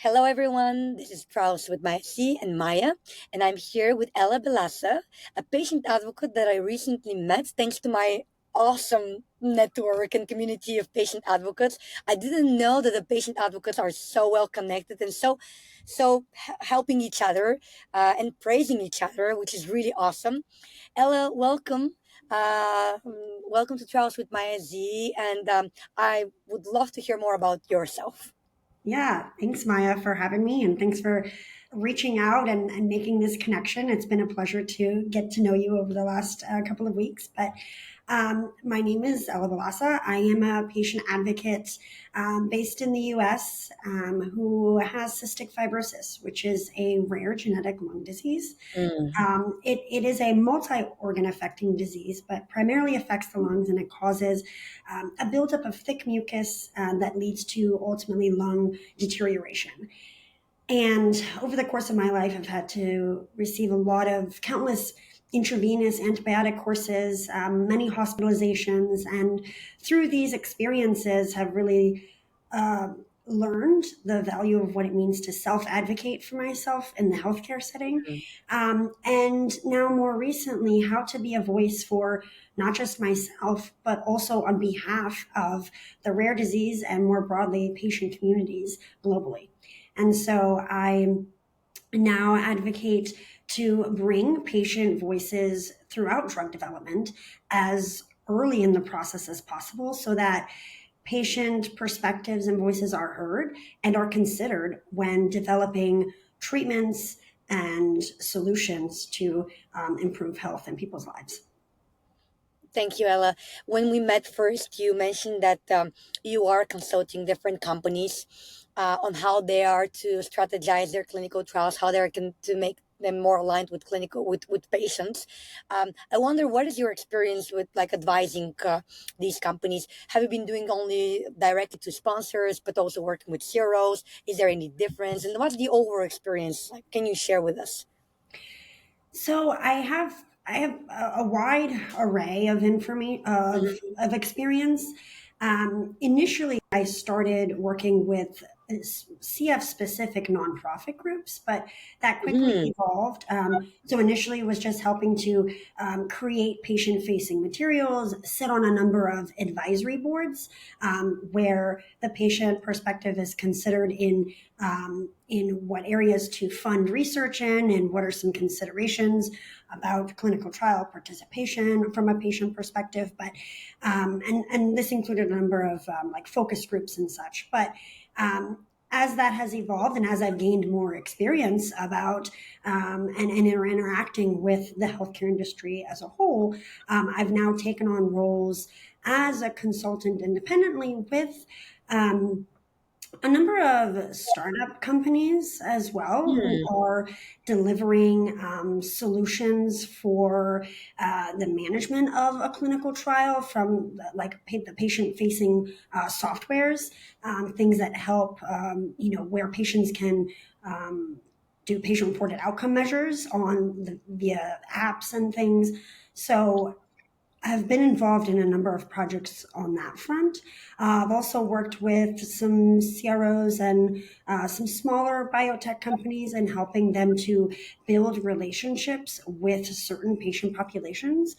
Hello, everyone. This is Charles with my C and Maya, and I'm here with Ella Balasa, a patient advocate that I recently met thanks to my awesome network and community of patient advocates. I didn't know that the patient advocates are so well connected and helping each other and praising each other, which is really awesome. Ella, welcome. Welcome to Trials with Maya Z, and I would love to hear more about yourself. Yeah, thanks, Maya, for having me, and thanks for reaching out and making this connection. It's been a pleasure to get to know you over the last couple of weeks. But my name is Ella Balasa. I am a patient advocate based in the US who has cystic fibrosis, which is a rare genetic lung disease. It is a multi-organ affecting disease, but primarily affects the lungs, and it causes a buildup of thick mucus that leads to ultimately lung deterioration. And over the course of my life, I've had to receive a lot of countless intravenous antibiotic courses, many hospitalizations, and through these experiences have really learned the value of what it means to self-advocate for myself in the healthcare setting. And now more recently, how to be a voice for not just myself, but also on behalf of the rare disease and more broadly patient communities globally. And so I now advocate to bring patient voices throughout drug development as early in the process as possible so that patient perspectives and voices are heard and are considered when developing treatments and solutions to improve health in people's lives. Thank you, Ella. When we met first, you mentioned that you are consulting different companies on how they are to strategize their clinical trials, how they can to make them more aligned with clinical with patients. I wonder what is your experience with like advising these companies? Have you been doing only directly to sponsors, but also working with CROs? Is there any difference? And what's the overall experience? Like, can you share with us? So I have a wide array of information of experience. Initially, I started working with CF specific nonprofit groups, but that quickly Mhm. evolved. So initially, it was just helping to create patient facing materials, sit on a number of advisory boards where the patient perspective is considered in what areas to fund research in and what are some considerations about clinical trial participation from a patient perspective. But and this included a number of like focus groups and such. But as that has evolved and as I've gained more experience about and interacting with the healthcare industry as a whole, I've now taken on roles as a consultant independently with a number of startup companies as well who Hmm. are delivering solutions for the management of a clinical trial from the patient facing softwares, things that help, where patients can do patient reported outcome measures via apps and things. So I've been involved in a number of projects on that front. I've also worked with some CROs and some smaller biotech companies and helping them to build relationships with certain patient populations,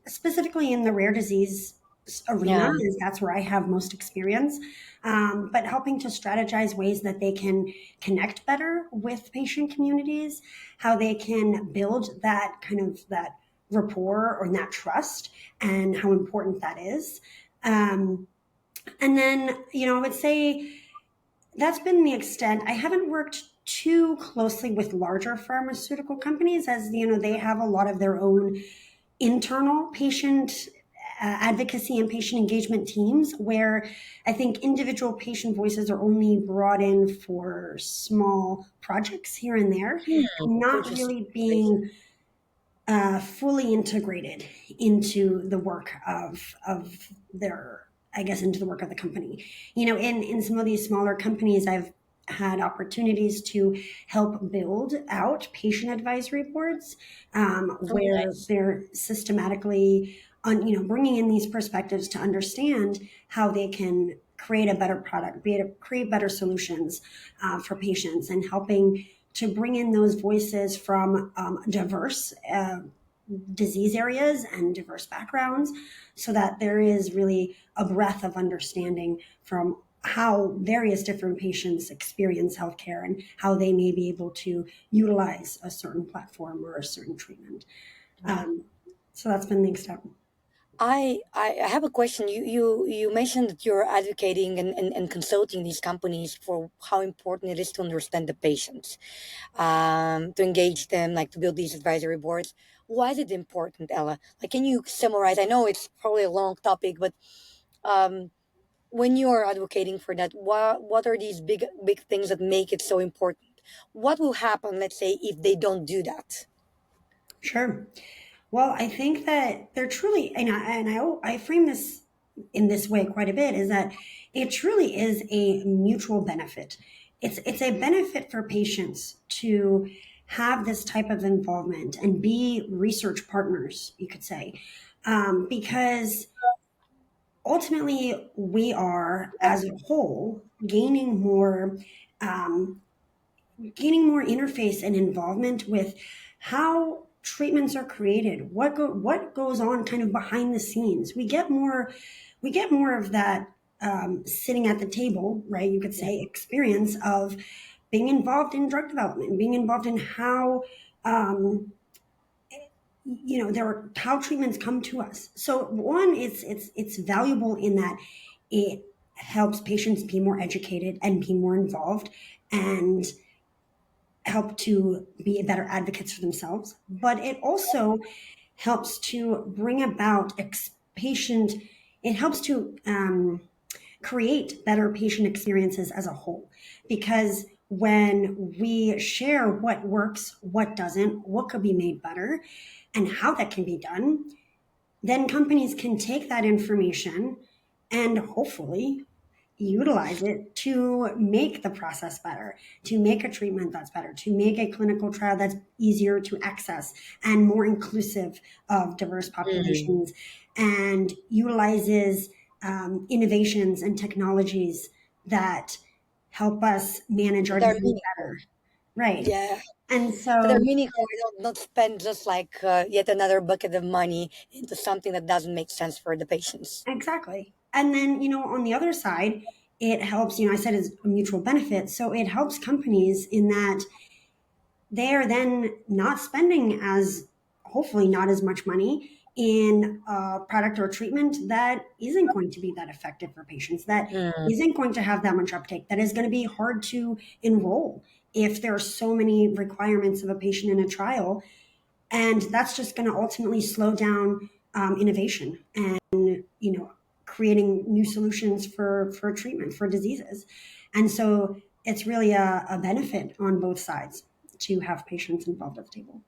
specifically in the rare disease arena, Yeah. as that's where I have most experience. But helping to strategize ways that they can connect better with patient communities, how they can build that kind of that rapport or that trust and how important that is. And then, I would say that's been the extent. I haven't worked too closely with larger pharmaceutical companies as, they have a lot of their own internal patient advocacy and patient engagement teams where I think individual patient voices are only brought in for small projects here and there, not Interesting. really being fully integrated into the work of their, I guess, into the work of the company. In some of these smaller companies, I've had opportunities to help build out patient advisory boards Oh, where nice. they're systematically bringing in these perspectives to understand how they can create a better product, create better solutions for patients, and helping to bring in those voices from diverse disease areas and diverse backgrounds, so that there is really a breadth of understanding from how various different patients experience healthcare and how they may be able to utilize a certain platform or a certain treatment. Um, so that's been the next step. I have a question. You mentioned that you're advocating and consulting these companies for how important it is to understand the patients, to engage them, like to build these advisory boards. Why is it important, Ella? Like, can you summarize? I know it's probably a long topic, but um, when you are advocating for that, what are these big things that make it so important? What will happen, let's say, if they don't do that? Sure. Well, I think that there truly, I frame this in this way quite a bit, is that it truly is a mutual benefit. It's a benefit for patients to have this type of involvement and be research partners, you could say, because ultimately we are, as a whole, um, gaining more interface and involvement with how treatments are created, what goes on kind of behind the scenes. We get more of that sitting at the table, right? You could say experience of being involved in drug development, being involved in how um, there are how treatments come to us. So one, it's valuable in that it helps patients be more educated and be more involved and help to be better advocates for themselves, but it also helps to bring about patient, it helps to create better patient experiences as a whole. Because when we share what works, what doesn't, what could be made better, and how that can be done, then companies can take that information and hopefully utilize it to make the process better, to make a treatment that's better, to make a clinical trial that's easier to access and more inclusive of diverse Mm. populations, and utilizes innovations and technologies that help us manage our That are disease meaningful. better. Right. Yeah. And That are so, meaningful. We don't not spend just like yet another bucket of money into something that doesn't make sense for the patients. exactly. And then, on the other side, it helps, I said it's a mutual benefit. So it helps companies in that they are then not spending as, hopefully not as much money in a product or treatment that isn't going to be that effective for patients, that Mm. isn't going to have that much uptake, that is going to be hard to enroll if there are so many requirements of a patient in a trial. And that's just going to ultimately slow down innovation and, creating new solutions for treatment for diseases. And so it's really a benefit on both sides to have patients involved at the table.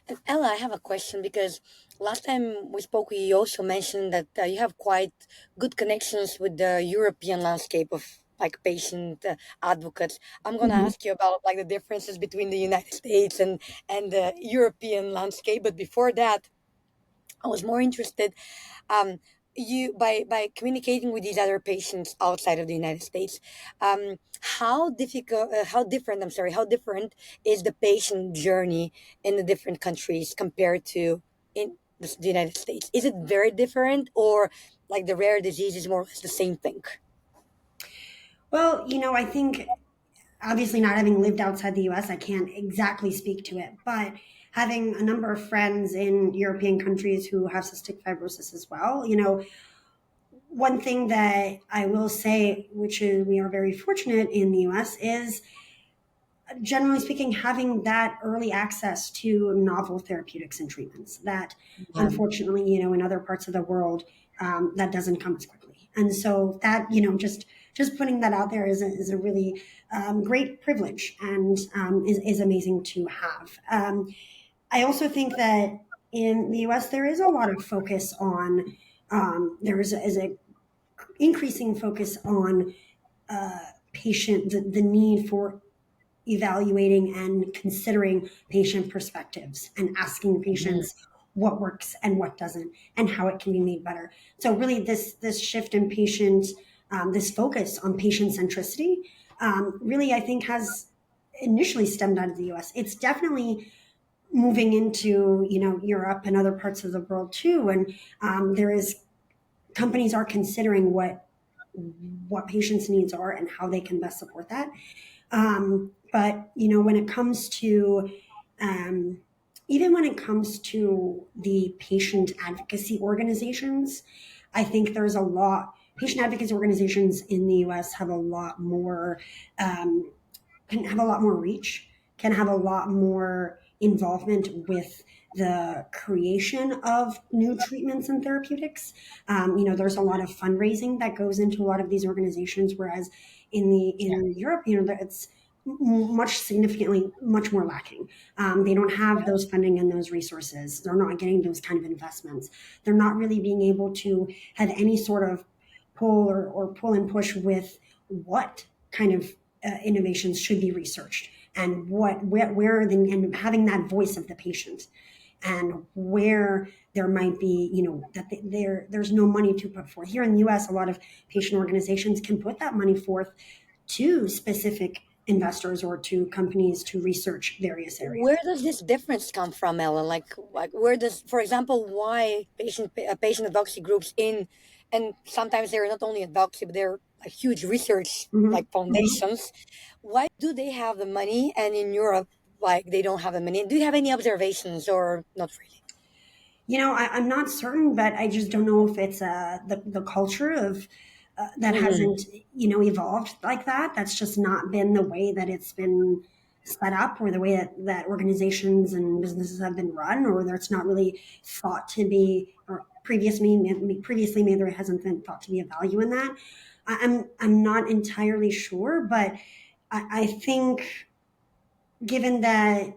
And Ella, I have a question because last time we spoke, we also mentioned that you have quite good connections with the European landscape of like patient advocates. I'm gonna Mhm. ask you about like the differences between the United States and the European landscape. But before that, I was more interested um, you by communicating with these other patients outside of the United States. How different? I'm sorry. How different is the patient journey in the different countries compared to in the United States? Is it very different, or like the rare disease is more or less the same thing? Well, I think obviously not having lived outside the US, I can't exactly speak to it, but having a number of friends in European countries who have cystic fibrosis as well, one thing that I will say, which is we are very fortunate in the US, is generally speaking, having that early access to novel therapeutics and treatments that unfortunately, in other parts of the world, that doesn't come as quickly. And so that, just putting that out there is a really great privilege and is amazing to have. I also think that in the US, there is a lot of focus on, there is a increasing focus on the need for evaluating and considering patient perspectives and asking Mhm. patients what works and what doesn't and how it can be made better. So really this shift in patient this focus on patient centricity, really, I think, has initially stemmed out of the US. It's definitely moving into, Europe and other parts of the world too. And there is companies are considering what patients' needs are and how they can best support that. But when it comes to um, even when it comes to the patient advocacy organizations, I think there's a lot. Patient advocacy organizations in the U.S. have a lot more um, can have a lot more reach, can have a lot more involvement with the creation of new treatments and therapeutics. There's a lot of fundraising that goes into a lot of these organizations, whereas in Europe, it's much significantly much more lacking. They don't have those funding and those resources. They're not getting those kind of investments. They're not really being able to have any sort of pull or pull and push with what kind of innovations should be researched and where and having that voice of the patient and where there might be, that there's no money to put forth. Here in the US, a lot of patient organizations can put that money forth to specific investors or to companies to research various areas. Where does this difference come from, Ellen? Like where does, for example, why patient advocacy groups in, and sometimes they're not only advocacy, but they're like huge research Mhm. like foundations. Why do they have the money, and in Europe, like they don't have the money? Do you have any observations, or not really? I'm not certain, but I just don't know if it's the culture of that Hmm. hasn't evolved like that. That's just not been the way that it's been set up, or the way that organizations and businesses have been run, or that it's not really thought to be, or previously maybe there hasn't been thought to be a value in that. I'm not entirely sure, but I think given that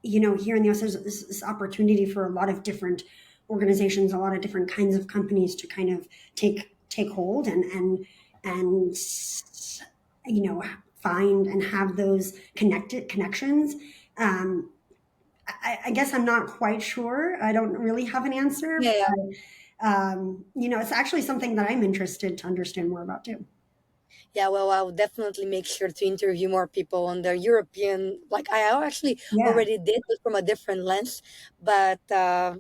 here in the US, there's this opportunity for a lot of different organizations, a lot of different kinds of companies to kind of take hold and find and have those connections. Um, I guess I'm not quite sure. I don't really have an answer, Yeah, yeah. but it's actually something that I'm interested to understand more about too. Yeah, well, I will definitely make sure to interview more people on the European. Like I actually Yeah. already did, but from a different lens. But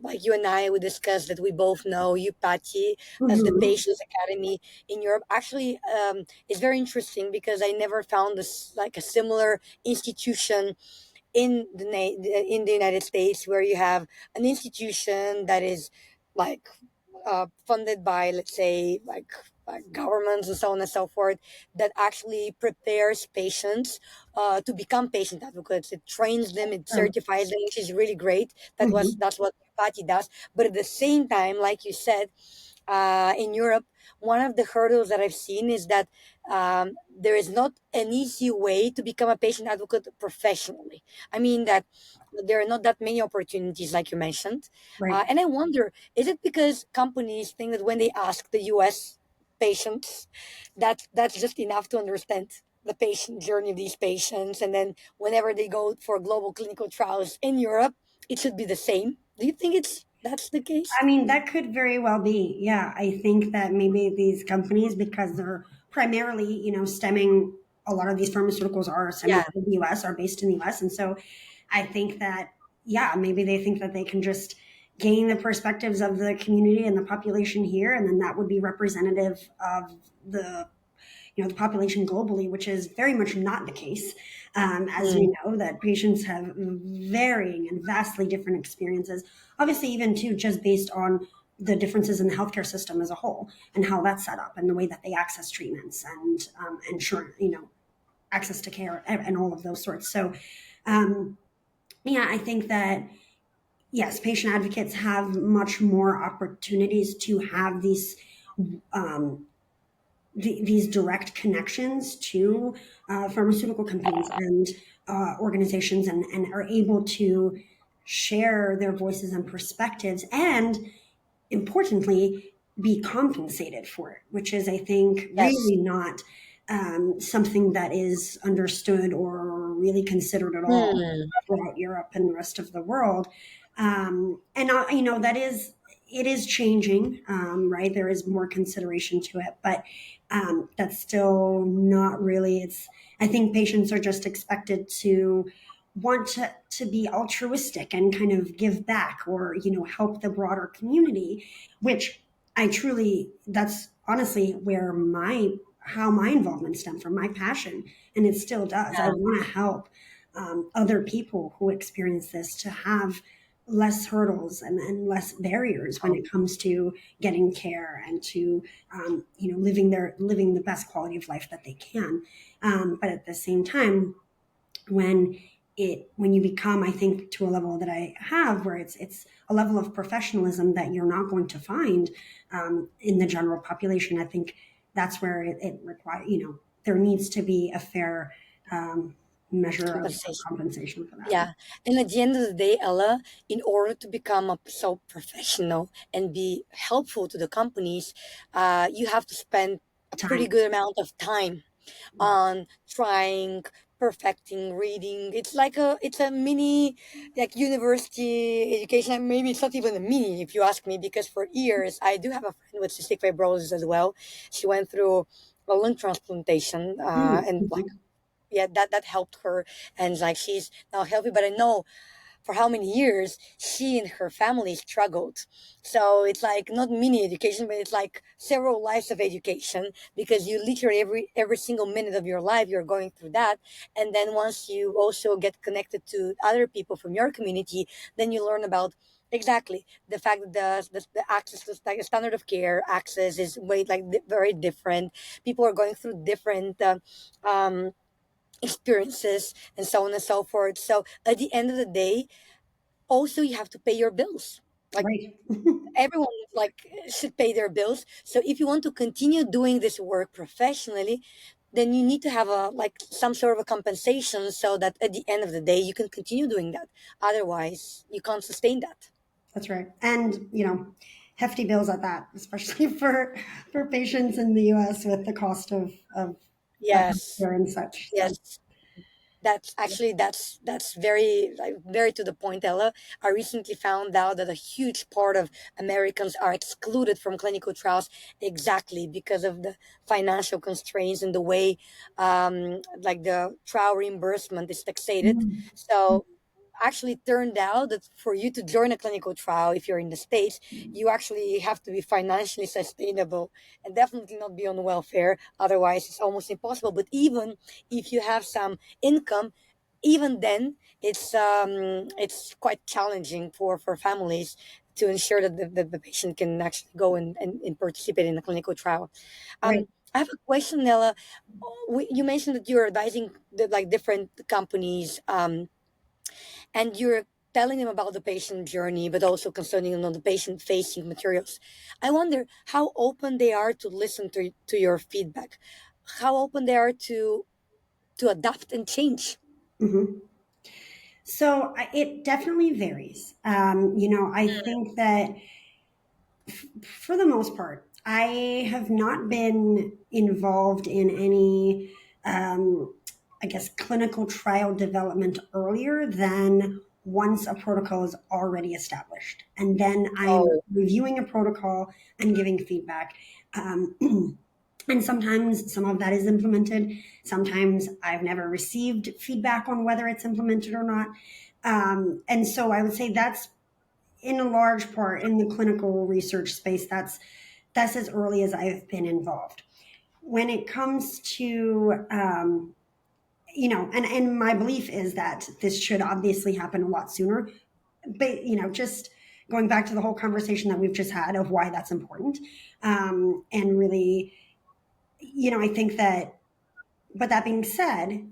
like you and I, we discussed that we both know you, Patty, as the Hmm. Patients Academy in Europe. Actually, it's very interesting because I never found this like a similar institution in the United States, where you have an institution that is like funded by, let's say, like governments and so on and so forth, that actually prepares patients to become patient advocates. It trains them, it Sure. certifies them, which is really great. Hmm. That's what Pati does. But at the same time, like you said, in Europe, one of the hurdles that I've seen is that there is not an easy way to become a patient advocate professionally. I mean that there are not that many opportunities, like you mentioned, Right. and I wonder, is it because companies think that when they ask the U.S. patients, that's just enough to understand the patient journey of these patients, and then whenever they go for global clinical trials in Europe, it should be the same. Do you think that's the case? I mean, that could very well be. Yeah, I think that maybe these companies, because they're primarily, stemming, a lot of these pharmaceuticals are stemming Yeah. from the US, are based in the US. And so I think that, yeah, maybe they think that they can just gain the perspectives of the community and the population here, and then that would be representative of the the population globally, which is very much not the case. As we Mm. know, that patients have varying and vastly different experiences. Obviously, even too, just based on the differences in the healthcare system as a whole and how that's set up and the way that they access treatments and ensure access to care and all of those sorts. So, um, yeah, I think that yes, patient advocates have much more opportunities to have um, these direct connections to pharmaceutical companies and organizations, and are able to share their voices and perspectives, and importantly, be compensated for it, which is, I think, Yes. really not something that is understood or really considered at all Hmm. throughout Europe and the rest of the world. And that is, it is changing, right? There is more consideration to it, but that's still not really. I think patients are just expected to want to be altruistic and kind of give back, or help the broader community, which that's honestly where how my involvement stemmed from, my passion, and it still does. I Yeah. want to help other people who experience this to have less hurdles and less barriers when Oh, it comes to getting care and to living the best quality of life that they can. But at the same time, when when you become, I think, to a level that I have, where it's a level of professionalism that you're not going to find in the general population, I think that's where it requires, there needs to be a fair measure of compensation. compensation for that. Yeah. And at the end of the day, Ella, in order to become so professional and be helpful to the companies, you have to spend a pretty Time. good amount of time on trying, perfecting, reading. It's a mini, like, university education. And maybe it's not even a mini, if you ask me, because for years I do have a friend with cystic fibrosis as well. She went through a lung transplantation, and like, Mhm. yeah, that helped her, and like she's now healthy. But I know for how many years she and her family struggled. So it's like not mini education, but it's like several lives of education, because you literally every single minute of your life you're going through that. And then once you also get connected to other people from your community, then you learn about exactly the fact that the access to, like, the standard of care access is way, like, very different. People are going through different um experiences, and so on and so forth. So at the end of the day, also you have to pay your bills. Like, Right. everyone, like, should pay their bills. So if you want to continue doing this work professionally, then you need to have a, like, some sort of a compensation, so that at the end of the day you can continue doing that. Otherwise you can't sustain that. That's right. And, hefty bills at that, especially for patients in the US with the cost of Yes. healthcare and such. So, Yes. That's actually, that's very, like, very to the point, Ella. I recently found out that a huge part of Americans are excluded from clinical trials, exactly because of the financial constraints and the way, like, the trial reimbursement is taxated. mm, So actually turned out that for you to join a clinical trial, if you're in the States, you actually have to be financially sustainable and definitely not be on welfare. Otherwise it's almost impossible. But even if you have some income, even then it's quite challenging for families to ensure that the patient can actually go and participate in a clinical trial. right. I have a question, Nella. You mentioned that you're advising like different companies, and you're telling them about the patient journey, but also concerning them on the patient facing materials. I wonder how open they are to listen to your feedback, how open they are to adapt and change. hmm So it definitely varies. I think that for the most part, I have not been involved in any, I guess, clinical trial development earlier than once a protocol is already established. And then I'm Oh. reviewing a protocol and giving feedback. And sometimes some of that is implemented. Sometimes I've never received feedback on whether it's implemented or not. And so I would say that's in a large part in the clinical research space. That's as early as I've been involved. When it comes to and my belief is that this should obviously happen a lot sooner. But just going back to the whole conversation that we've just had of why that's important, and really, I think that. But that being said,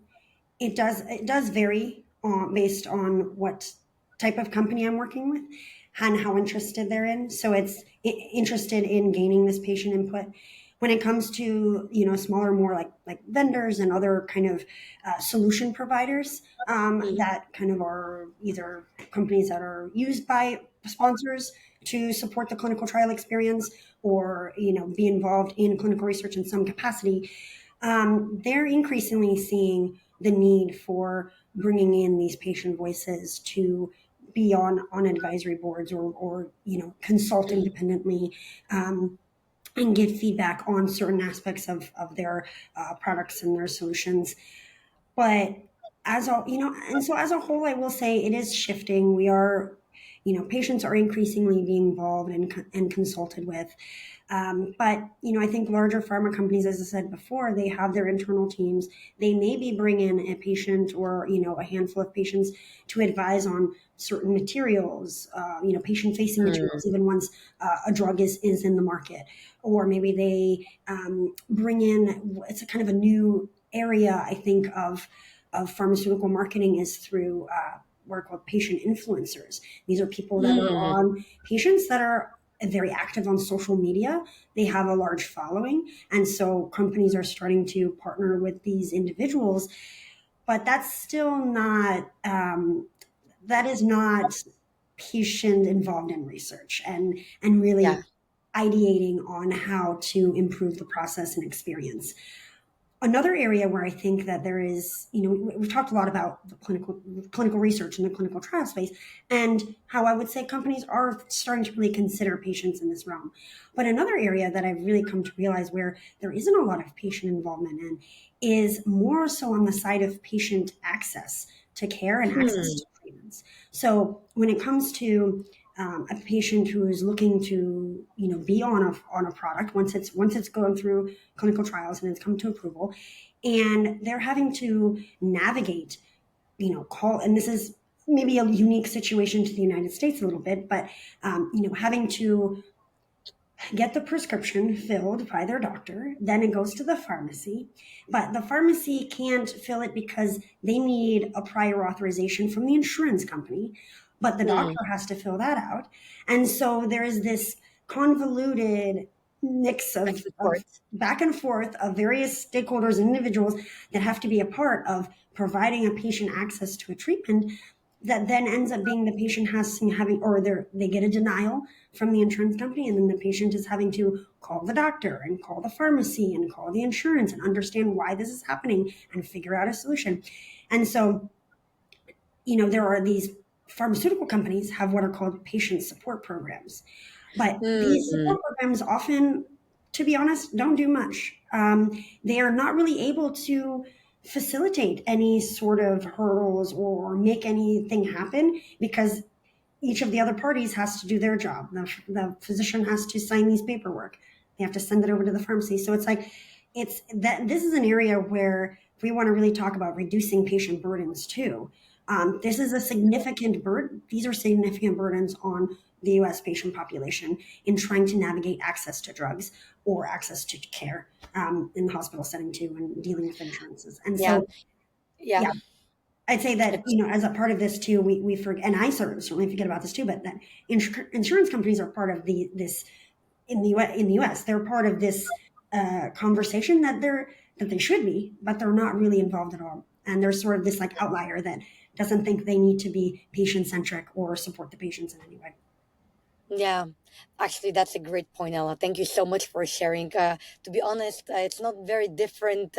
it does vary based on what type of company I'm working with and how interested they're in. So it's interested in gaining this patient input. When it comes to smaller, more like vendors and other kind of solution providers, Mhm. that kind of are either companies that are used by sponsors to support the clinical trial experience, or be involved in clinical research in some capacity, they're increasingly seeing the need for bringing in these patient voices to be on advisory boards or consult independently, and give feedback on certain aspects of their products and their solutions. But and so as a whole, I will say it is shifting. We are, patients are increasingly being involved and consulted with. But I think larger pharma companies, as I said before, they have their internal teams. They maybe bring in a patient or a handful of patients to advise on certain materials, patient-facing Mm. materials, even once a drug is in the market, or maybe they bring in. It's a kind of a new area, I think, of pharmaceutical marketing is through what are called patient influencers. These are people that are Mm. on patients that are very active on social media. They have a large following. And so companies are starting to partner with these individuals, but that's still not, that is not patient involved in research and Yeah. really ideating on how to improve the process and experience. Another area where I think that there is, we've talked a lot about the clinical research and the clinical trial space, and how I would say companies are starting to really consider patients in this realm. But another area that I've really come to realize where there isn't a lot of patient involvement in is more so on the side of patient access to care and access Hmm. to treatments. So when it comes to a patient who is looking to be on a product once it's going through clinical trials and it's come to approval, and they're having to navigate, call, and this is maybe a unique situation to the United States a little bit, but having to get the prescription filled by their doctor. Then it goes to the pharmacy, but the pharmacy can't fill it because they need a prior authorization from the insurance company, but the Hmm. doctor has to fill that out. And so there is this convoluted mix Back of, and of forth. back and forth of various stakeholders and individuals that have to be a part of providing a patient access to a treatment that then ends up being the patient has having, or they get a denial from the insurance company, and then the patient is having to call the doctor and call the pharmacy and call the insurance and understand why this is happening and figure out a solution. And so there are these pharmaceutical companies have what are called patient support programs, but these Hmm. support programs often, to be honest, don't do much. They are not really able to facilitate any sort of hurdles or make anything happen because each of the other parties has to do their job. The physician has to sign these paperwork. They have to send it over to the pharmacy. So it's like, it's that this is an area where if we want to really talk about reducing patient burdens too, this is a significant burden. These are significant burdens on the U.S. patient population in trying to navigate access to drugs or access to care in the hospital setting too, and dealing with insurances. And Yeah. so, Yeah. yeah, I'd say that, It's, as a part of this too, we forget, and I certainly forget about this too, but that insurance companies are part of this in the US. In the U.S., they're part of this conversation that they should be, but they're not really involved at all. And there's sort of this like outlier that doesn't think they need to be patient centric or support the patients in any way. yeah. Actually, that's a great point, Ella. Thank you so much for sharing. To be honest, it's not very different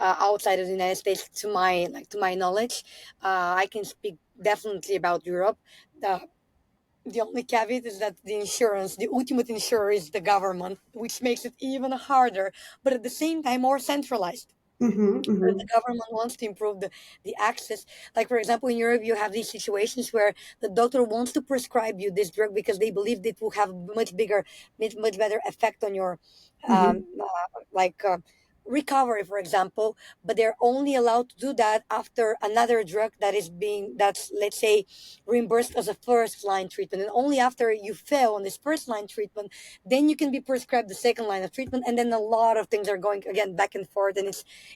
outside of the United States to my knowledge. I can speak definitely about Europe. The only caveat is that the ultimate insurer is the government, which makes it even harder, but at the same time more centralized. Hmm, The hmm. government wants to improve the access. Like, for example, in Europe, you have these situations where the doctor wants to prescribe you this drug because they believe it will have much better effect on your Hmm. like recovery, for example. But they're only allowed to do that after another drug that's, let's say, reimbursed as a first line treatment, and only after you fail on this first line treatment, then you can be prescribed the second line of treatment. And then a lot of things are going again back and forth, and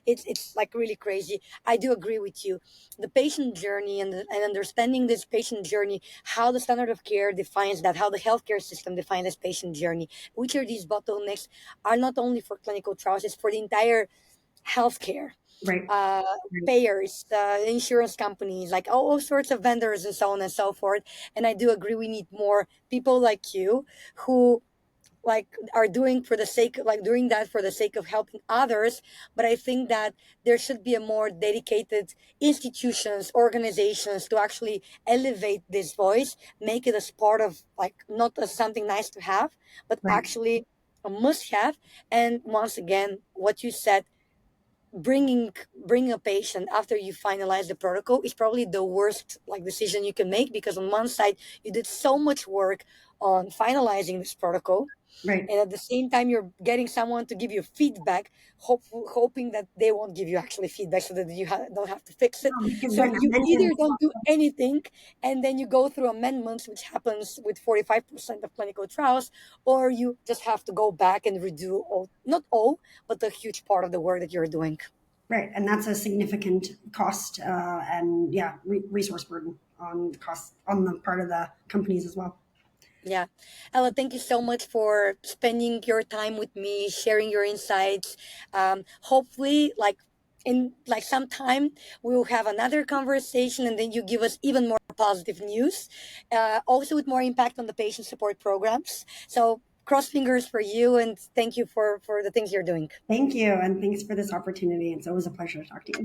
it's like really crazy. I do agree with you. The patient journey and understanding this patient journey, how the standard of care defines that, how the healthcare system defines this patient journey, which are these bottlenecks, are not only for clinical trials, it's for the entire healthcare. Right. Uh, Right. Payers, insurance companies, like all sorts of vendors and so on and so forth. And I do agree we need more people like you who like are doing for the sake, like doing that for the sake of helping others. But I think that there should be a more dedicated institutions, organizations to actually elevate this voice, make it as part of, like, not as something nice to have, but Right. actually a must have. And once again, what you said, bringing a patient after you finalize the protocol is probably the worst, like, decision you can make, because on one side you did so much work on finalizing this protocol, Right. and at the same time you're getting someone to give you feedback, hoping that they won't give you actually feedback so that you don't have to fix it. No, because So then you either amendments. don't do anything, and then you go through amendments, which happens with 45% of clinical trials, or you just have to go back and redo all, not all, but a huge part of the work that you're doing. Right, and that's a significant cost and yeah, resource burden on the cost on the part of the companies as well. Yeah. Ella, thank you so much for spending your time with me, sharing your insights. Hopefully, like, in like some time, we'll have another conversation, and then you give us even more positive news, also with more impact on the patient support programs. So cross fingers for you, and thank you for the things you're doing. Thank you, and thanks for this opportunity. It's always a pleasure to talk to you.